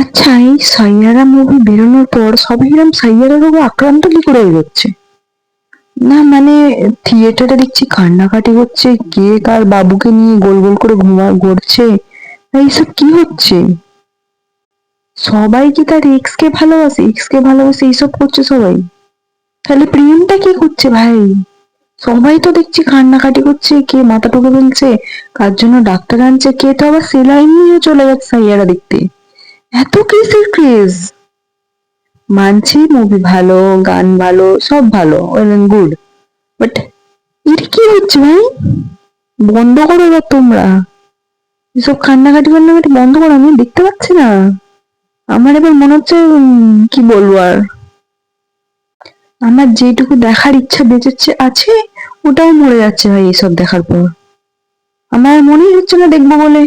আচ্ছা, এই সাইয়ারা মুভি বেরোনোর পর সবাই এরকম সাইয়ারা রোগে আক্রান্ত কি করে হয়ে যাচ্ছে? না মানে থিয়েটারে দেখছি কান্নাকাটি হচ্ছে, কে কার বাবুকে নিয়ে গোল গোল করে ঘুরছে। এইসব কি হচ্ছে? সবাই কি তার এক্স কে ভালোবাসে? এক্স কে ভালোবাসে এইসব করছে সবাই? তাহলে প্রেমটা কি করছে ভাই? সবাই তো দেখছি কান্নাকাটি করছে, কে মাথা টুকে ফেলছে, কার জন্য ডাক্তার আনছে, কে তো আবার সেলাইন নিয়ে চলে যাচ্ছে সাইয়ারা দেখতে। এত কিসের ক্রেজ? মানছি মুভি ভালো, গান ভালো, সব ভালো, ওয়েল এন্ড গুড, বাট এটা কি হচ্ছে ভাই? বন্ধ করো এবার তোমরা এসব কান্নাকাটি কান্নাকাটি বন্ধ করো, আমি দেখতে পাচ্ছি না। আমার এবার মনে হচ্ছে কি বলবো আর, আমার যেটুকু দেখার ইচ্ছা বেঁচেছে আছে ওটাও মরে যাচ্ছে ভাই এসব দেখার পর। আমার মনেই হচ্ছে না দেখবো বলে।